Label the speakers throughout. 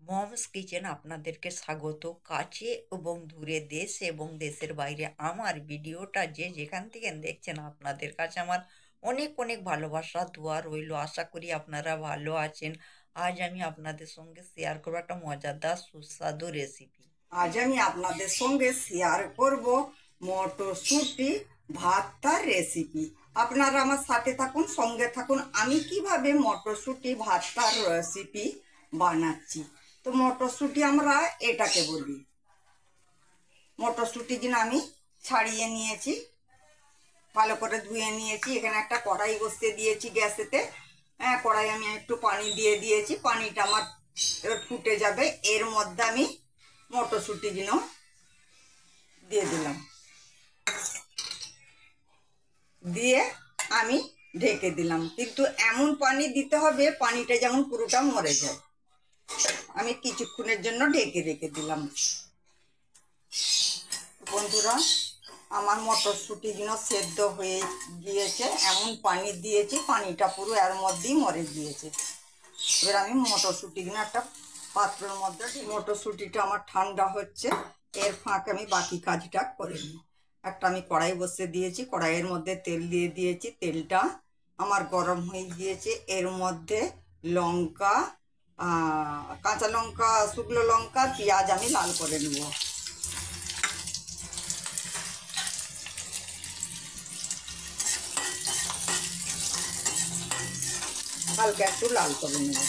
Speaker 1: Moms kitchen আপনাদেরকে স্বাগত। কাছে এবং দূরে, দেশ এবং দেশের বাইরে আমার ভিডিওটা যে যেখান থেকে দেখছেন, আপনাদের কাছে আমার অনেক অনেক ভালোবাসা দোয়া রইল। আশা করি আপনারা ভালো আছেন। আজ আমি আপনাদের সঙ্গে শেয়ার করবো একটা মজাদার সুস্বাদু রেসিপি।
Speaker 2: আজ আমি আপনাদের সঙ্গে শেয়ার করব মটরশুঁটি ভর্তার রেসিপি। আপনারা আমার সাথে থাকুন, সঙ্গে থাকুন, আমি কিভাবে মটরশুঁটি ভর্তার রেসিপি বানাচ্ছি। তো মটরশুঁটি আমরা এটাকে বলি। মটরশুঁটি কিনা আমি ছাড়িয়ে নিয়েছি, ভালো করে ধুয়ে নিয়েছি। এখানে একটা কড়াই বসিয়ে দিয়েছি গ্যাসেতে। কড়াই আমি একটু পানি দিয়ে দিয়েছি, পানিটা আমার এবার ফুটে যাবে। এর মধ্যে আমি মটরশুঁটিগুলো দিয়ে দিলাম, দিয়ে আমি ঢেকে দিলাম। কিন্তু এমন পানি দিতে হবে পানিটা যেমন পুরোটা মরে যায়। আমি কিছুক্ষণের জন্য ঢেকে রেখে দিলাম। বন্ধুরা, আমার মটরশুঁটিগুলো সেদ্ধ হয়ে গিয়েছে। এমন পানি দিয়েছি পানিটা পুরো এর মধ্যেই মরে গিয়েছে। এবার আমি মটরশুঁটিগুলো একটা পাত্রের মধ্যে, মটরশুঁটিটা আমার ঠান্ডা হচ্ছে, এর ফাঁকে আমি বাকি কাজটা করে নিই। একটা আমি কড়াই বসিয়ে দিয়েছি, কড়াইয়ের মধ্যে তেল দিয়ে দিয়েছি। তেলটা আমার গরম হয়ে গিয়েছে। এর মধ্যে লঙ্কা, কাঁচা লঙ্কা, শুকনো লঙ্কা, পেঁয়াজ আমি লাল করে নেব। হালকা একটু লাল করে নেব।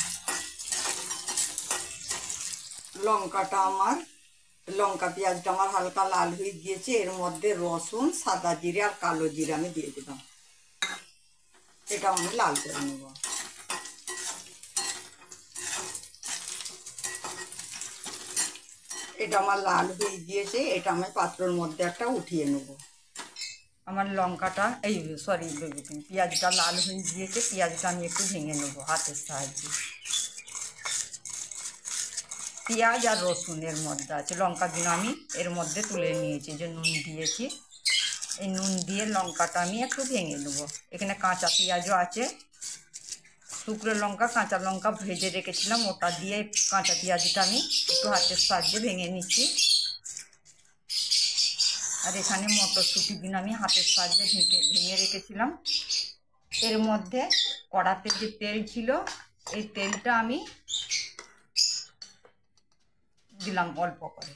Speaker 2: লঙ্কাটা আমার, লঙ্কা পেঁয়াজটা আমার হালকা লাল হয়ে গিয়েছে। এর মধ্যে রসুন, সাদা জিরে আর কালো জিরে আমি দিয়ে দিলাম। এটা আমি লাল করে নেব। এটা আমার লাল হয়ে গিয়েছে, এটা আমি পাত্রের মধ্যে একটা উঠিয়ে নেব। আমার লঙ্কাটা, পেঁয়াজটা লাল হয়ে গিয়েছে। পেঁয়াজটা আমি একটু ভেঙে নেব হাতের সাহায্যে। পেঁয়াজ আর রসুনের মধ্যে আছে, লঙ্কাগুলো আমি এর মধ্যে তুলে নিয়েছি, যে নুন দিয়েছি। এই নুন দিয়ে লঙ্কাটা আমি একটু ভেঙে নেব। এখানে কাঁচা পেঁয়াজও আছে, শুকনো লঙ্কা, কাঁচা লঙ্কা ভেজে রেখেছিলাম, ওটা দিয়ে কাঁচা পেঁয়াজটা আমি একটু হাতের সাহায্যে ভেঙে নিচ্ছি। আর এখানে মটরশুঁটিগুলো আমি হাতের সাহায্যে ভেঙে রেখেছিলাম। এর মধ্যে কড়াতে যে তেল ছিল, এই তেলটা আমি দিলাম অল্প করে।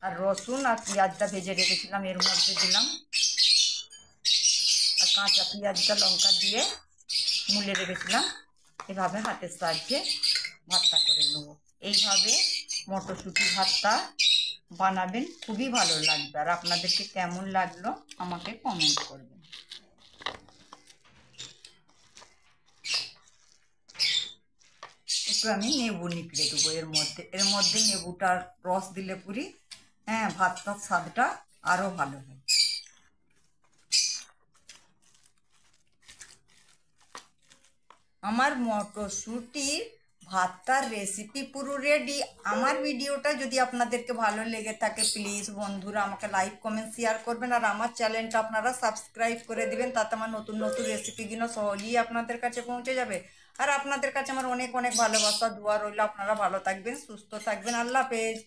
Speaker 2: আর রসুন আর পেঁয়াজটা ভেজে রেখেছিলাম এর মধ্যে দিলাম। আর কাঁচা পেঁয়াজটা লঙ্কা দিয়ে মুলে রেখেছিলাম। এভাবে হাতের সাহায্যে ভর্তা করে নেব। এইভাবে মটরশুঁটি ভর্তা বানাবেন, খুবই ভালো লাগবে। আর আপনাদেরকে কেমন লাগলো আমাকে কমেন্ট করবেন। একটু আমি নেবু নিকড়ে দেবো এর মধ্যে। এর মধ্যে নেবুটার রস দিলে পুরি ভাতটার স্বাদটা আরও ভালো হয়। আমার মটরশুঁটির ভর্তার রেসিপি পুরো রেডি। আমার ভিডিওটা যদি আপনাদেরকে ভালো লেগে থাকে, প্লিজ বন্ধুরা আমাকে লাইক, কমেন্ট, শেয়ার করবেন। আর আমার চ্যানেলটা আপনারা সাবস্ক্রাইব করে দিবেন, তাতে আমার নতুন নতুন রেসিপিগুলো সহজেই আপনাদের কাছে পৌঁছে যাবে। আর আপনাদের কাছে আমার অনেক অনেক ভালোবাসা দোয়া রইল। আপনারা ভালো থাকবেন, সুস্থ থাকবেন। আল্লাহ হাফেজ।